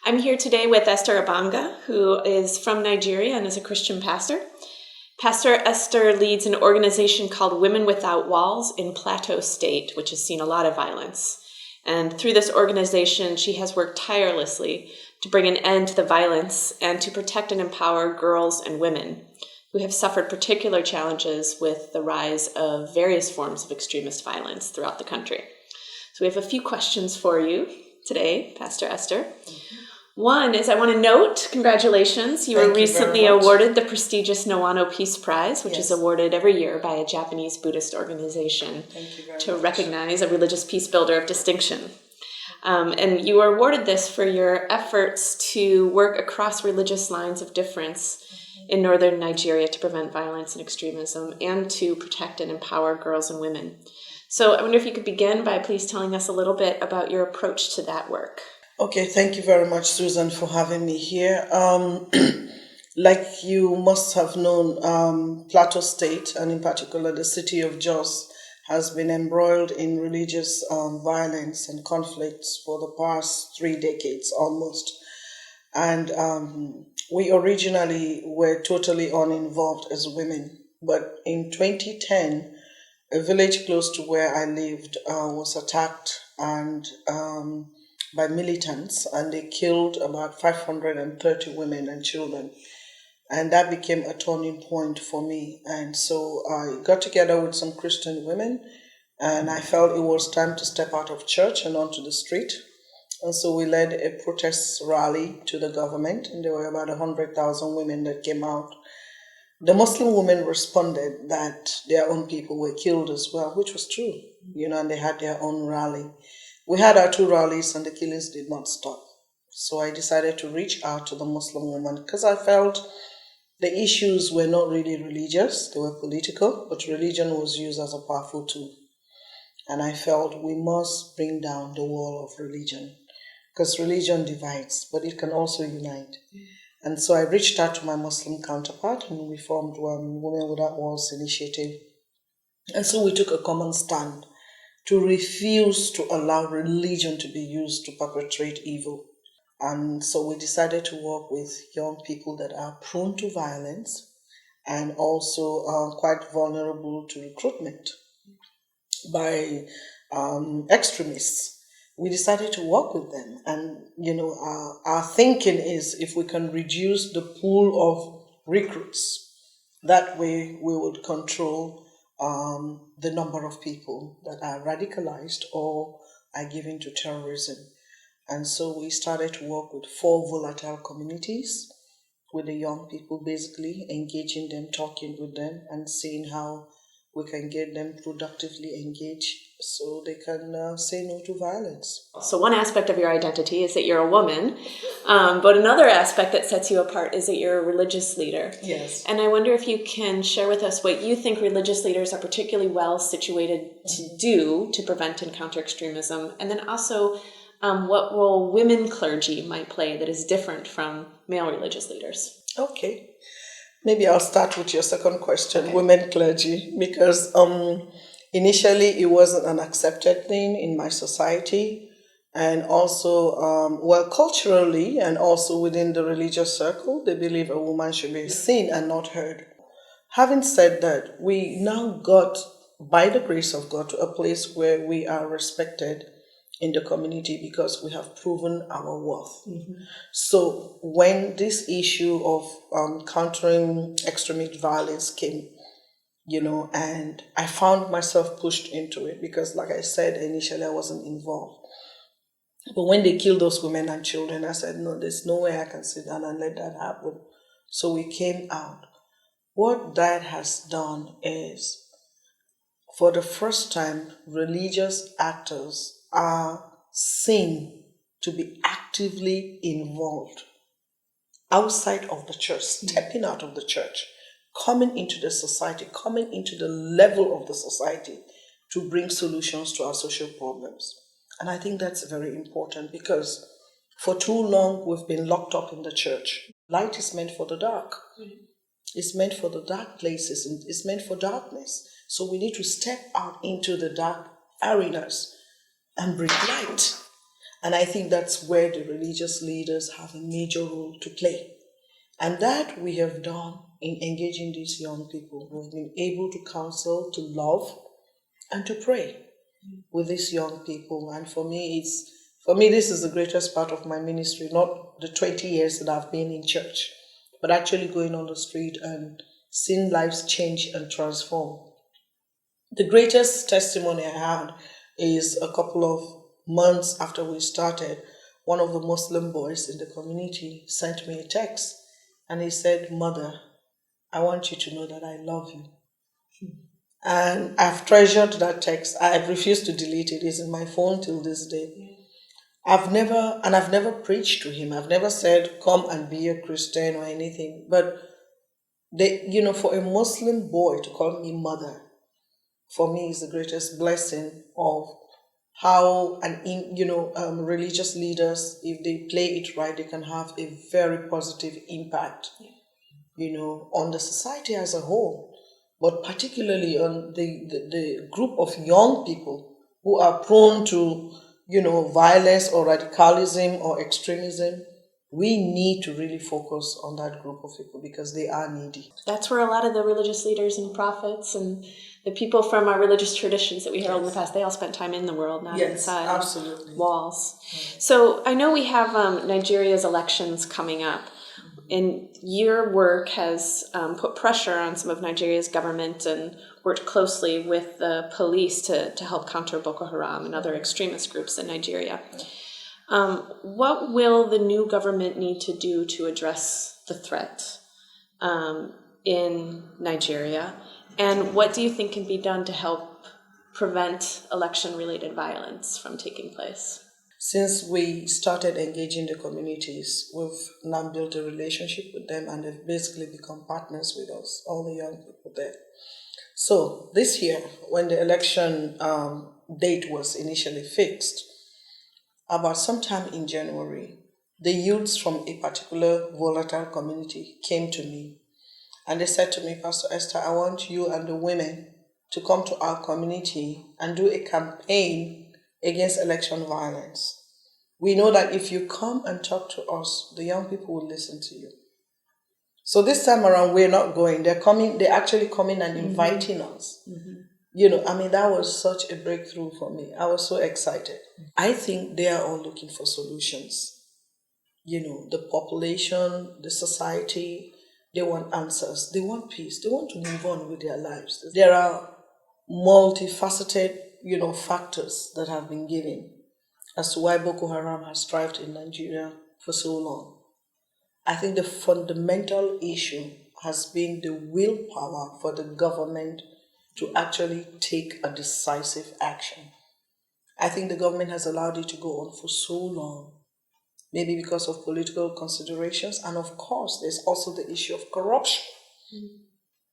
I'm here today with Esther Abanga, who is from Nigeria and is a Christian pastor. Pastor Esther leads an organization called Women Without Walls in Plateau State, which has seen a lot of violence. And through this organization, she has worked tirelessly to bring an end to the violence and to protect and empower girls and women who have suffered particular challenges with the rise of various forms of extremist violence throughout the country. So we have a few questions for you today, Pastor Esther. One is I want to note, congratulations, you were recently awarded the prestigious Nawano Peace Prize, which is awarded every year by a Japanese Buddhist organization to recognize a religious peace builder of distinction. And you were awarded this for your efforts to work across religious lines of difference in northern Nigeria to prevent violence and extremism and to protect and empower girls and women. So I wonder if you could begin by please telling us a little bit about your approach to that work. Okay, thank you very much, Susan, for having me here. Like you must have known, Plateau State, and in particular the city of Jos, has been embroiled in religious violence and conflicts for the past 3 decades almost. And we originally were totally uninvolved as women. But in 2010, a village close to where I lived was attacked and by militants, and they killed about 530 women and children. And that became a turning point for me. And so I got together with some Christian women, and I felt it was time to step out of church and onto the street. And so we led a protest rally to the government, and there were about 100,000 women that came out. The Muslim women responded that their own people were killed as well, which was true, and they had their own rally. We had our 2 rallies and the killings did not stop. So I decided to reach out to the Muslim women because I felt the issues were not really religious, they were political, but religion was used as a powerful tool. And I felt we must bring down the wall of religion because religion divides, but it can also unite. And so I reached out to my Muslim counterpart and we formed Women Without Walls initiative. And so we took a common stand to refuse to allow religion to be used to perpetrate evil. And so we decided to work with young people that are prone to violence and also quite vulnerable to recruitment by extremists. We decided to work with them. And, our thinking is if we can reduce the pool of recruits, that way we would control the number of people that are radicalized or are given to terrorism. And so we started to work with 4 volatile communities with the young people, basically engaging them, talking with them, and seeing how we can get them productively engaged so they can say no to violence. So one aspect of your identity is that you're a woman, but another aspect that sets you apart is that you're a religious leader. Yes. And I wonder if you can share with us what you think religious leaders are particularly well situated to do to prevent and counter extremism, and then also what role women clergy might play that is different from male religious leaders. Okay. Maybe I'll start with your second question, okay. Women clergy, because initially it wasn't an accepted thing in my society, and also, culturally and also within the religious circle, they believe a woman should be seen and not heard. Having said that, we now got, by the grace of God, to a place where we are respected in the community because we have proven our worth. Mm-hmm. So when this issue of countering extremist violence came, and I found myself pushed into it because, like I said, initially I wasn't involved. But when they killed those women and children, I said, no, there's no way I can sit down and let that happen. So we came out. What that has done is, for the first time, religious actors are seen to be actively involved outside of the church, stepping out of the church, coming into the society, coming into the level of the society to bring solutions to our social problems. And I think that's very important because for too long we've been locked up in the church. Light is meant for the dark. It's meant for the dark places and it's meant for darkness. So we need to step out into the dark arenas and bring light. And I think that's where the religious leaders have a major role to play. And that we have done in engaging these young people. We've been able to counsel, to love, and to pray with these young people. And for me, this is the greatest part of my ministry, not the 20 years that I've been in church, but actually going on the street and seeing lives change and transform. The greatest testimony I had is a couple of months after we started, one of the Muslim boys in the community sent me a text and he said, "Mother, I want you to know that I love you." And I've treasured that text. I've refused to delete it. It's in my phone till this day. I've never preached to him. I've never said, "Come and be a Christian" or anything. But for a Muslim boy to call me mother, for me is the greatest blessing of how religious leaders, if they play it right, they can have a very positive impact, on the society as a whole, but particularly on the group of young people who are prone to, violence or radicalism or extremism. We need to really focus on that group of people because they are needy. That's where a lot of the religious leaders and prophets and the people from our religious traditions that we herald in the past, they all spent time in the world, not inside absolutely. walls. So I know we have Nigeria's elections coming up, and your work has put pressure on some of Nigeria's government and worked closely with the police to help counter Boko Haram and other extremist groups in Nigeria. What will the new government need to do to address the threat in Nigeria? And what do you think can be done to help prevent election-related violence from taking place? Since we started engaging the communities, we've now built a relationship with them and they've basically become partners with us, all the young people there. So this year, when the election date was initially fixed, about sometime in January, the youths from a particular volatile community came to me and they said to me, "Pastor Esther, I want you and the women to come to our community and do a campaign against election violence. We know that if you come and talk to us, the young people will listen to you." So this time around, we're not going. They're actually coming and inviting us. That was such a breakthrough for me. I was so excited. I think they are all looking for solutions. The population, the society, they want answers. They want peace. They want to move on with their lives. There are multifaceted, factors that have been given as to why Boko Haram has thrived in Nigeria for so long. I think the fundamental issue has been the willpower for the government to actually take a decisive action. I think the government has allowed it to go on for so long, maybe because of political considerations, and of course, there's also the issue of corruption.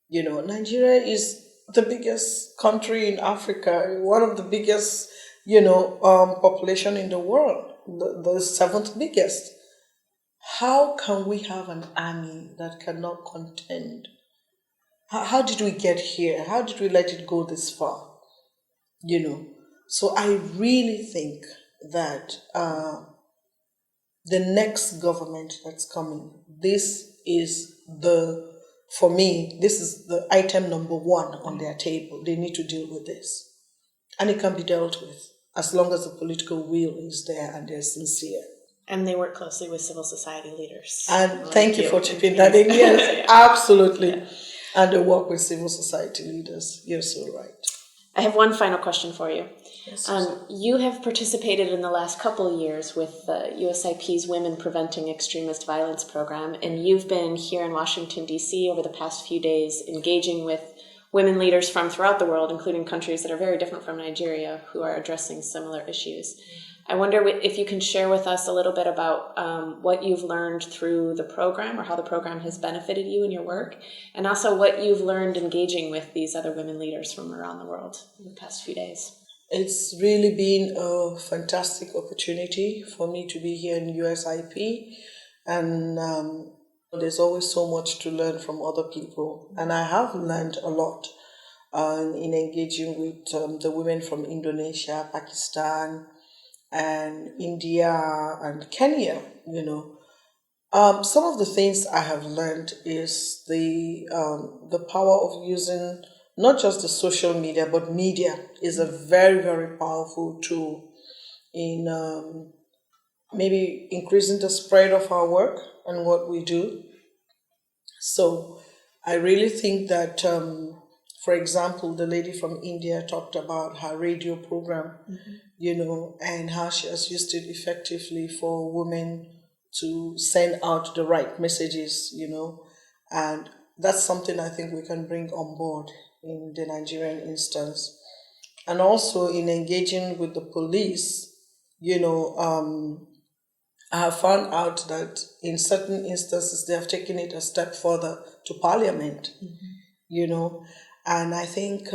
Nigeria is the biggest country in Africa, one of the biggest, population in the world, the seventh biggest. How can we have an army that cannot contend? How did we get here? How did we let it go this far? So I really think that the next government that's coming, this is the item number one on their table. They need to deal with this. And it can be dealt with as long as the political will is there and they're sincere. And they work closely with civil society leaders. And thank you for chipping that in. Yes, absolutely. Yeah. And they work with civil society leaders. You're so right. I have one final question for you. Yes, you have participated in the last couple of years with USIP's Women Preventing Extremist Violence program, and you've been here in Washington, D.C. over the past few days engaging with women leaders from throughout the world, including countries that are very different from Nigeria, who are addressing similar issues. I wonder if you can share with us a little bit about what you've learned through the program or how the program has benefited you in your work, and also what you've learned engaging with these other women leaders from around the world in the past few days. It's really been a fantastic opportunity for me to be here in USIP, and there's always so much to learn from other people, and I have learned a lot in engaging with the women from Indonesia, Pakistan, and India and Kenya, some of the things I have learned is the power of using not just the social media, but media is a very, very powerful tool in maybe increasing the spread of our work and what we do. So I really think that, for example, the lady from India talked about her radio program, and how she has used it effectively for women to send out the right messages, and that's something I think we can bring on board in the Nigerian instance. And also in engaging with the police, you know, um, I have found out that in certain instances they have taken it a step further to parliament, you know, and I think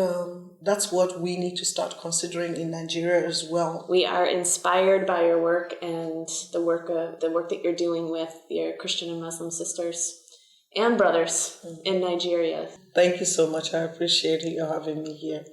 that's what we need to start considering in Nigeria as well. We are inspired by your work and the work that you're doing with your Christian and Muslim sisters and brothers in Nigeria. Thank you so much. I appreciate you having me here.